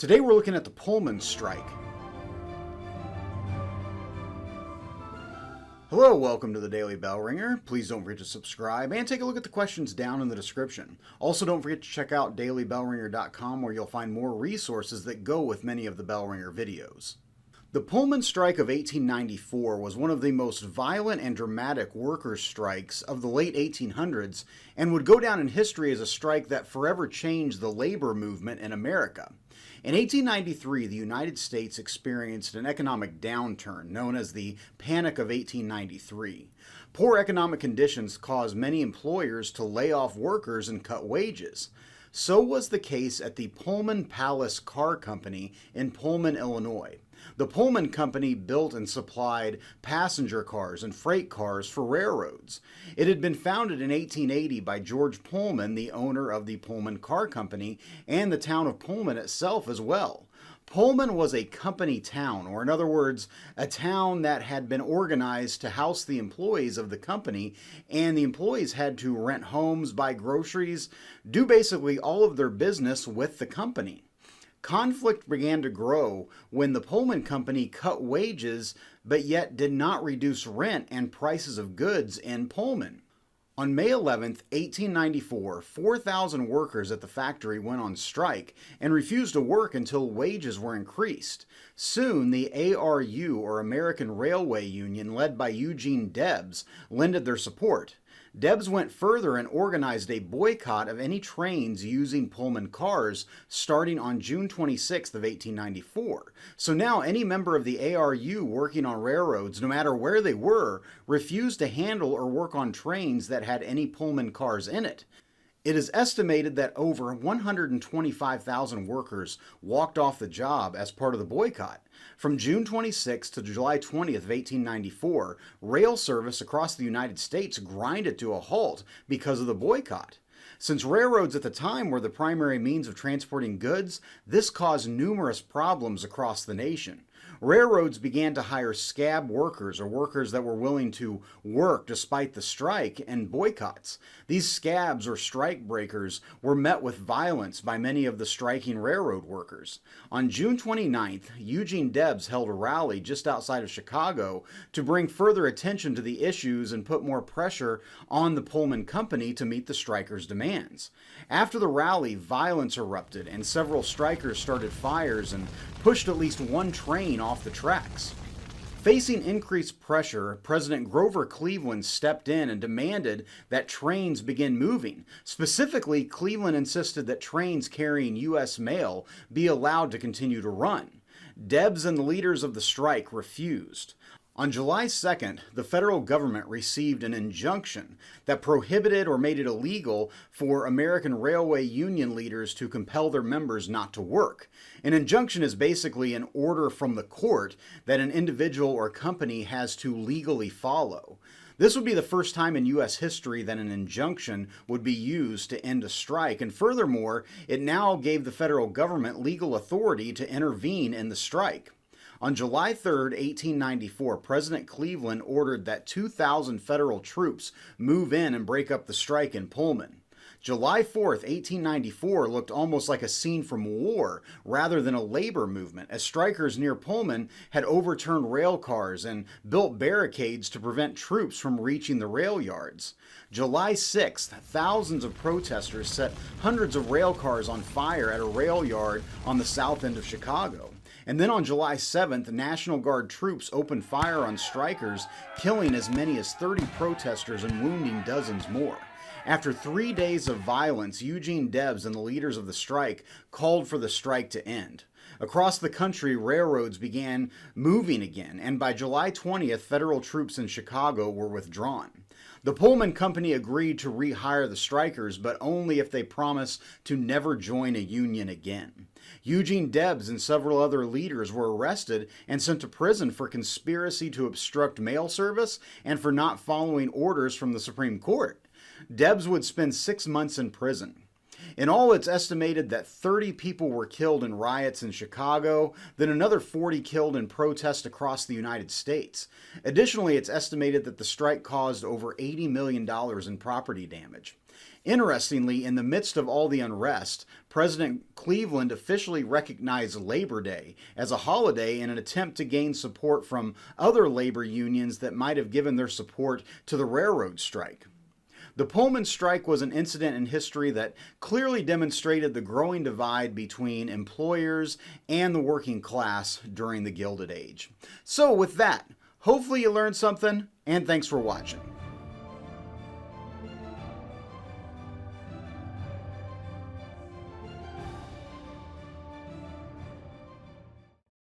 Today we're looking at the Pullman Strike. Hello, welcome to the Daily Bellringer. Please don't forget to subscribe and take a look at the questions down in the description. Also, don't forget to check out dailybellringer.com where you'll find more resources that go with many of the Bellringer videos. The Pullman Strike of 1894 was one of the most violent and dramatic workers' strikes of the late 1800s and would go down in history as a strike that forever changed the labor movement in America. In 1893, the United States experienced an economic downturn known as the Panic of 1893. Poor economic conditions caused many employers to lay off workers and cut wages. So was the case at the Pullman Palace Car Company in Pullman, Illinois. The Pullman Company built and supplied passenger cars and freight cars for railroads. It had been founded in 1880 by George Pullman, the owner of the Pullman Car Company, and the town of Pullman itself as well. Pullman was a company town, or in other words, a town that had been organized to house the employees of the company, and the employees had to rent homes, buy groceries, do basically all of their business with the company. Conflict began to grow when the Pullman Company cut wages but yet did not reduce rent and prices of goods in Pullman. On May 11, 1894, 4,000 workers at the factory went on strike and refused to work until wages were increased. Soon, the ARU, or American Railway Union, led by Eugene Debs, lended their support. Debs went further and organized a boycott of any trains using Pullman cars starting on June 26th of 1894. So now any member of the ARU working on railroads, no matter where they were, refused to handle or work on trains that had any Pullman cars in it. It is estimated that over 125,000 workers walked off the job as part of the boycott. From June 26 to July 20th of 1894, rail service across the United States grinded to a halt because of the boycott. Since railroads at the time were the primary means of transporting goods, this caused numerous problems across the nation. Railroads began to hire scab workers, or workers that were willing to work despite the strike and boycotts. These scabs, or strike breakers, were met with violence by many of the striking railroad workers. On June 29th, Eugene Debs held a rally just outside of Chicago to bring further attention to the issues and put more pressure on the Pullman Company to meet the strikers' demands. After the rally, violence erupted and several strikers started fires and pushed at least one train off the tracks. Facing increased pressure, President Grover Cleveland stepped in and demanded that trains begin moving. Specifically, Cleveland insisted that trains carrying U.S. mail be allowed to continue to run. Debs and the leaders of the strike refused. On July 2nd, the federal government received an injunction that prohibited or made it illegal for American Railway Union leaders to compel their members not to work. An injunction is basically an order from the court that an individual or company has to legally follow. This would be the first time in U.S. history that an injunction would be used to end a strike, and furthermore, it now gave the federal government legal authority to intervene in the strike. On July 3, 1894, President Cleveland ordered that 2,000 federal troops move in and break up the strike in Pullman. July 4, 1894 looked almost like a scene from war rather than a labor movement, as strikers near Pullman had overturned rail cars and built barricades to prevent troops from reaching the rail yards. July 6th, thousands of protesters set hundreds of rail cars on fire at a rail yard on the south end of Chicago. And then on July 7th, National Guard troops opened fire on strikers, killing as many as 30 protesters and wounding dozens more. After 3 days of violence, Eugene Debs and the leaders of the strike called for the strike to end. Across the country, railroads began moving again, and by July 20th, federal troops in Chicago were withdrawn. The Pullman Company agreed to rehire the strikers, but only if they promised to never join a union again. Eugene Debs and several other leaders were arrested and sent to prison for conspiracy to obstruct mail service and for not following orders from the Supreme Court. Debs would spend 6 months in prison. In all, it's estimated that 30 people were killed in riots in Chicago, then another 40 killed in protests across the United States. Additionally, it's estimated that the strike caused over $80 million in property damage. Interestingly, in the midst of all the unrest, President Cleveland officially recognized Labor Day as a holiday in an attempt to gain support from other labor unions that might have given their support to the railroad strike. The Pullman Strike was an incident in history that clearly demonstrated the growing divide between employers and the working class during the Gilded Age. So with that, hopefully you learned something, and thanks for watching.